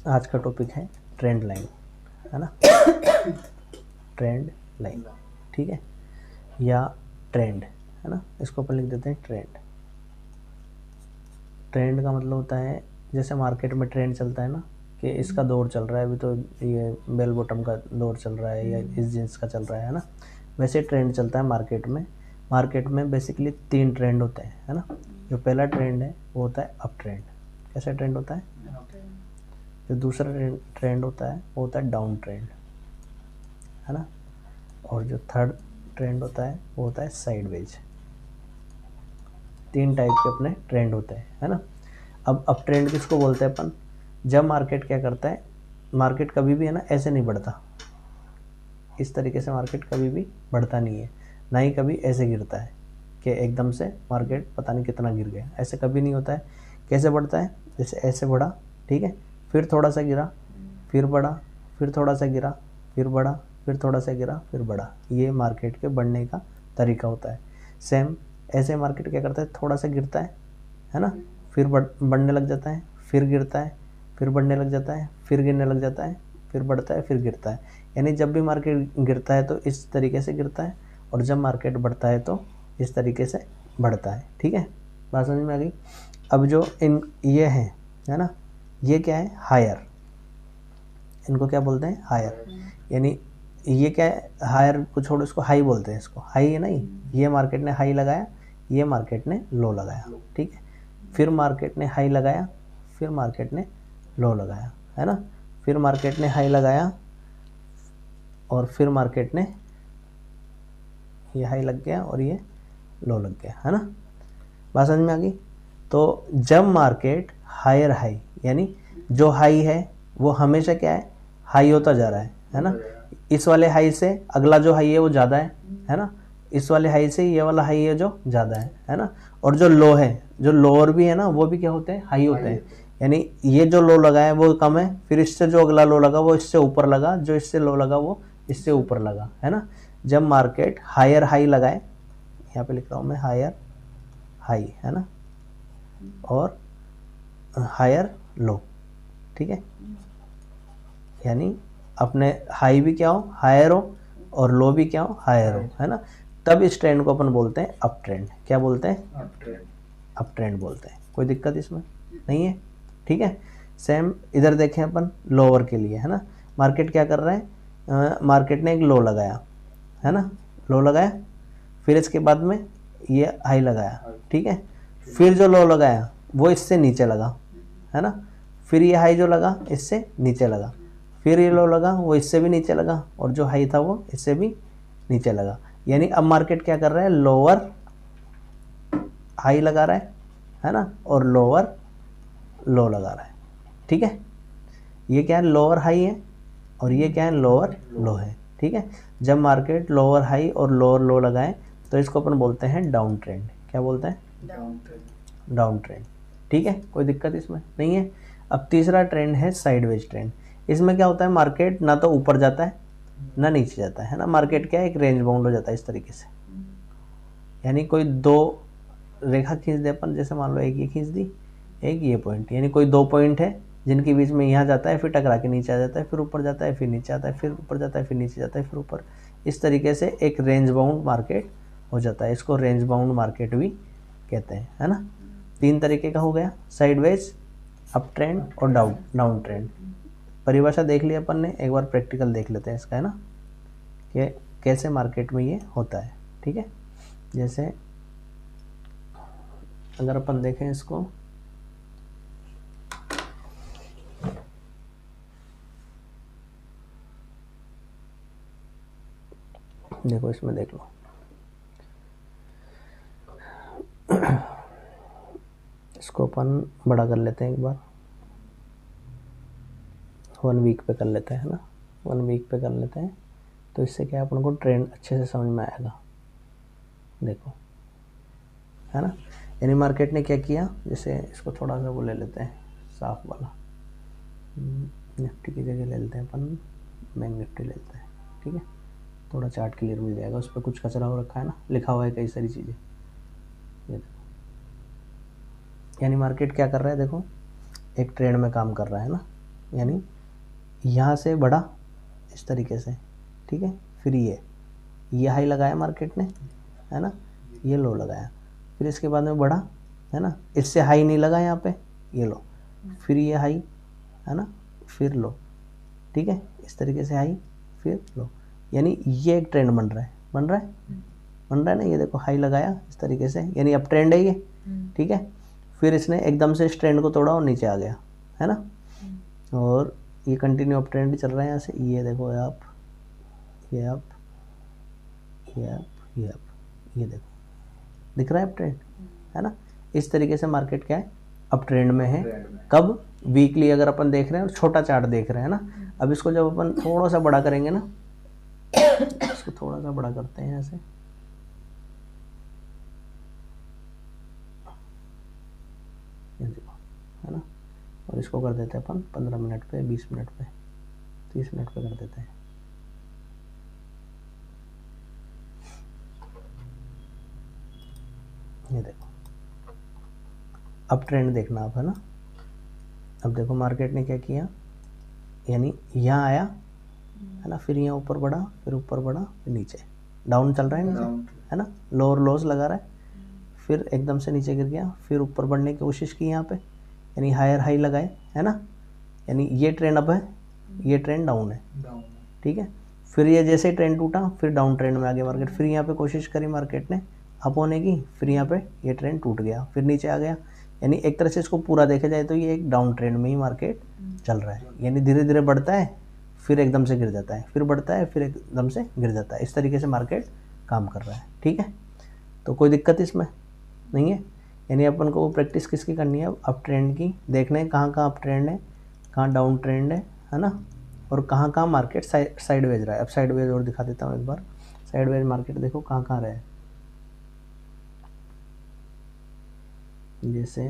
आज का टॉपिक है ट्रेंड लाइन, है ना। ट्रेंड लाइन, ठीक है, या ट्रेंड, है ना। इसको अपन लिख देते हैं ट्रेंड। ट्रेंड का मतलब होता है जैसे मार्केट में ट्रेंड चलता है ना, कि इसका दौर चल रहा है अभी, तो ये बेल बॉटम का दौर चल रहा है या इस जींस का चल रहा है ना। वैसे ट्रेंड चलता है मार्केट में। मार्केट में बेसिकली 3 ट्रेंड होते हैं, है ना। जो पहला ट्रेंड है वो होता है अप ट्रेंड। कैसा ट्रेंड होता है? जो दूसरा ट्रेंड होता है वो होता है डाउन ट्रेंड, है ना। और जो थर्ड ट्रेंड होता है वो होता है साइडवेज। 3 टाइप के अपने ट्रेंड होते हैं, है ना। अब अप ट्रेंड किसको बोलते हैं अपन? जब मार्केट क्या करता है, मार्केट कभी भी है ना ऐसे नहीं बढ़ता, इस तरीके से मार्केट कभी भी बढ़ता नहीं है, ना ही कभी ऐसे गिरता है कि एकदम से मार्केट पता नहीं कितना गिर गया, ऐसे कभी नहीं होता है। कैसे बढ़ता है? जैसे ऐसे बढ़ा, ठीक है, फिर थोड़ा सा गिरा, फिर बढ़ा, फिर थोड़ा सा गिरा, फिर बढ़ा, फिर थोड़ा सा गिरा, फिर बढ़ा। ये मार्केट के बढ़ने का तरीका होता है। सेम ऐसे मार्केट क्या करता है, थोड़ा सा गिरता है ना, फिर बढ़ने लग जाता है, फिर गिरता है, फिर बढ़ने लग जाता है, फिर गिरने लग जाता है, फिर बढ़ता है, फिर गिरता है। यानी जब भी मार्केट गिरता है तो इस तरीके से गिरता है, और जब मार्केट बढ़ता है तो इस तरीके से बढ़ता है, ठीक है। बात समझ में आ गई? अब जो इन ये है ना, ये क्या है? हायर। इनको क्या बोलते हैं? हायर। यानी ये क्या है? हायर को छोड़ो, इसको हाई बोलते हैं। इसको हाई है ना, ये मार्केट ने हाई लगाया, ये मार्केट ने लो लगाया, ठीक है। फिर मार्केट ने हाई लगाया, फिर मार्केट ने लो लगाया, है ना। फिर मार्केट ने हाई लगाया और फिर मार्केट ने, ये हाई लग गया और ये लो लग गया, है ना। बात समझ में आ गई? तो जब मार्केट हायर हाई, यानी जो हाई है वो हमेशा क्या है? हाई होता जा रहा है ना। इस वाले हाई से अगला जो हाई है वो ज़्यादा है ना। इस वाले हाई से ये वाला हाई है जो ज़्यादा है ना। और जो लो है, जो लोअर भी है ना, वो भी क्या होते हैं? हाई होते हैं। यानी ये जो लो लगा है वो कम है, फिर इससे जो अगला लो लगा वो इससे ऊपर लगा, जो इससे लो लगा वो इससे ऊपर लगा, है ना। जब मार्केट हायर हाई लगाए, यहाँ पे लिख रहा हूँ मैं हायर हाई, है ना, और हायर लो, ठीक है। यानी अपने हाई भी क्या हो? हायर हो, और लो भी क्या हो? हायर हो, है ना। तब इस ट्रेंड को अपन बोलते हैं अप ट्रेंड। क्या बोलते हैं? अप ट्रेंड बोलते हैं। कोई दिक्कत इसमें नहीं है, ठीक है। सेम इधर देखें अपन लोअर के लिए, है ना। मार्केट क्या कर रहा है? मार्केट ने एक लो लगाया, है ना, लो लगाया, फिर इसके बाद में ये हाई लगाया, ठीक है। फिर जो लो लगाया वो इससे नीचे लगा, है ना। फिर ये हाई जो लगा इससे नीचे लगा, फिर ये लो लगा वो इससे भी नीचे लगा, और जो हाई था वो इससे भी नीचे लगा। यानी अब मार्केट क्या कर रहा है? लोअर हाई लगा रहा है ना, और लोअर लो लगा रहा है, ठीक है। ये क्या है? लोअर हाई है, और ये क्या है? लोअर लो है, ठीक है। जब मार्केट लोअर हाई और लोअर लो लगाए तो इसको अपन बोलते हैं डाउन ट्रेंड। क्या बोलते हैं? डाउन ट्रेंड, ठीक है। कोई दिक्कत इसमें नहीं है। अब तीसरा ट्रेंड है साइडवेज ट्रेंड। इसमें क्या होता है? मार्केट ना तो ऊपर जाता है ना नीचे जाता है ना। मार्केट क्या है? एक रेंज बाउंड हो जाता है इस तरीके से। यानी कोई दो रेखा खींच दे अपन, जैसे मान लो एक ये खींच दी, एक ये पॉइंट, यानी कोई 2 पॉइंट है जिनके बीच में यहाँ जाता है, फिर टकरा के नीचे आ जाता है, फिर ऊपर जाता है, फिर नीचे आता है, फिर ऊपर जाता है, फिर नीचे जाता है, फिर ऊपर। इस तरीके से एक रेंज बाउंड मार्केट हो जाता है। इसको रेंज बाउंड मार्केट भी कहते हैं, है ना। 3 तरीके का हो गया, साइडवेज, अप ट्रेंड और डाउन ट्रेंड। परिभाषा देख लिया अपन ने, एक बार प्रैक्टिकल देख लेते हैं इसका, है ना, कि कैसे मार्केट में ये होता है, ठीक है। जैसे अगर अपन देखें इसको, देखो इसमें देख लो, इसको अपन बड़ा कर लेते हैं एक बार, 1 वीक पे कर लेते हैं, है ना। 1 वीक पे कर लेते हैं, तो इससे क्या है, अपन को ट्रेंड अच्छे से समझ में आएगा। देखो, है ना। यानी मार्केट ने क्या किया, जैसे इसको थोड़ा सा वो ले लेते हैं साफ वाला, निफ्टी की जगह ले लेते हैं अपन बैंक निफ्टी ले लेते हैं, ठीक है। थोड़ा चार्ट क्लियर मिल जाएगा, उस पर कुछ कचरा हो रखा है ना, लिखा हुआ है कई सारी चीज़ें। ये देखो, यानी मार्केट क्या कर रहा है, देखो एक ट्रेंड में काम कर रहा है ना, यानी यहाँ से बढ़ा इस तरीके से, ठीक है। फिर ये हाई लगाया मार्केट ने, है ना, ये लो लगाया, फिर इसके बाद में बढ़ा, है ना, इससे हाई नहीं लगा यहाँ पे, ये लो, फिर ये हाई, है ना, फिर लो, ठीक है, इस तरीके से हाई फिर लो, यानी ये एक ट्रेंड बन रहा है, बन रहा है ना। ये देखो हाई लगाया इस तरीके से, यानी अब ट्रेंड है ये, ठीक है। फिर इसने एकदम से इस ट्रेंड को तोड़ा और नीचे आ गया, है ना, और ये कंटिन्यू अप ट्रेंड चल रहा है यहाँ से, ये देखो आप, ये अप, ये अप, ये अप, ये देखो दिख रहा है अप ट्रेंड, है ना। इस तरीके से मार्केट क्या है, अप ट्रेंड में है। कब, वीकली अगर अपन देख रहे हैं और छोटा चार्ट देख रहे हैं ना। अब इसको जब अपन थोड़ा सा बड़ा करेंगे ना, इसको थोड़ा सा बड़ा करते हैं ऐसे, ये देखो, है ना, और इसको कर देते हैं अपन 15 मिनट पे, 20 मिनट पे, 30 मिनट पे कर देते हैं। ये देखो अब ट्रेंड देखना आप, है ना। अब देखो मार्केट ने क्या किया, यानी यहाँ आया, है ना, फिर यहाँ ऊपर बढ़ा, फिर ऊपर बढ़ा, फिर नीचे डाउन चल रहा है नीचे, है ना, लोअर लोज लगा रहा है, फिर एकदम से नीचे गिर गया, फिर ऊपर बढ़ने की कोशिश की यहाँ पे, यानी हायर हाई लगाए, है ना, यानी ये ट्रेंड अप है, ये ट्रेंड डाउन है, ठीक है। फिर ये जैसे ट्रेंड टूटा, फिर डाउन ट्रेंड में आ गया मार्केट, फिर यहाँ पे कोशिश करी मार्केट ने अप होने की, फिर यहाँ पे ये ट्रेंड टूट गया, फिर नीचे आ गया, यानी एक तरह से इसको पूरा देखा जाए तो ये एक डाउन ट्रेंड में ही मार्केट चल रहा है, यानी धीरे धीरे बढ़ता है, फिर एकदम से गिर जाता है, फिर बढ़ता है, फिर एकदम से गिर जाता है, इस तरीके से मार्केट काम कर रहा है, ठीक है। तो कोई दिक्कत इसमें नहीं है, यानी अपन को प्रैक्टिस किसकी करनी है, अप ट्रेंड की, देखना है कहाँ कहाँ अप ट्रेंड है, कहाँ डाउन ट्रेंड है ना, और कहाँ कहाँ मार्केट साइडवेज रहा है। अब साइडवेज और दिखा देता हूँ एक बार, साइडवेज मार्केट देखो कहाँ कहाँ रहा है, जैसे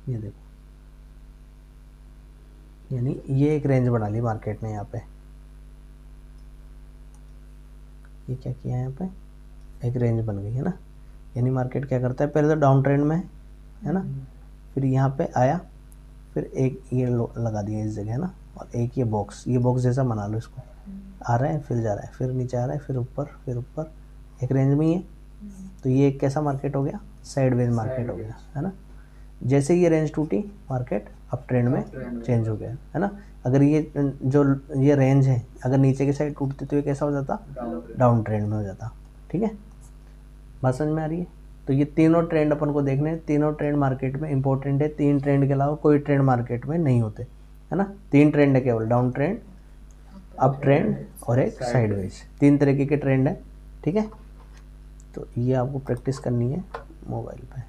ये देखो, यानी ये एक रेंज बना ली मार्केट ने यहाँ पे, ये क्या किया है यहाँ पे, एक रेंज बन गई, है ना। यानी मार्केट क्या करता है, पहले तो डाउन ट्रेंड में है ना, फिर यहाँ पे आया, फिर एक ये लगा दिया इस जगह, है ना, और एक ये बॉक्स जैसा बना लो इसको, आ रहा है फिर जा रहा है, फिर नीचे आ रहा है, फिर ऊपर, एक रेंज में ही है। तो ये एक कैसा मार्केट हो गया, साइडवेज मार्केट हो गया, है ना। जैसे ये रेंज टूटी, मार्केट अप ट्रेंड में चेंज हो गया, है ना। अगर ये जो ये रेंज है अगर नीचे की साइड टूटती तो ये कैसा हो जाता, डाउन ट्रेंड में हो जाता, ठीक है। बात समझ में आ रही है। तो ये तीनों ट्रेंड अपन को देखने हैं, तीनों ट्रेंड मार्केट में इंपॉर्टेंट है, 3 ट्रेंड के अलावा कोई ट्रेंड मार्केट में नहीं होते, है ना। 3 ट्रेंड है केवल, डाउन ट्रेंड, अप ट्रेंड और एक साइडवेज, 3 तरीके के ट्रेंड है, ठीक है। तो ये आपको प्रैक्टिस करनी है मोबाइल पे।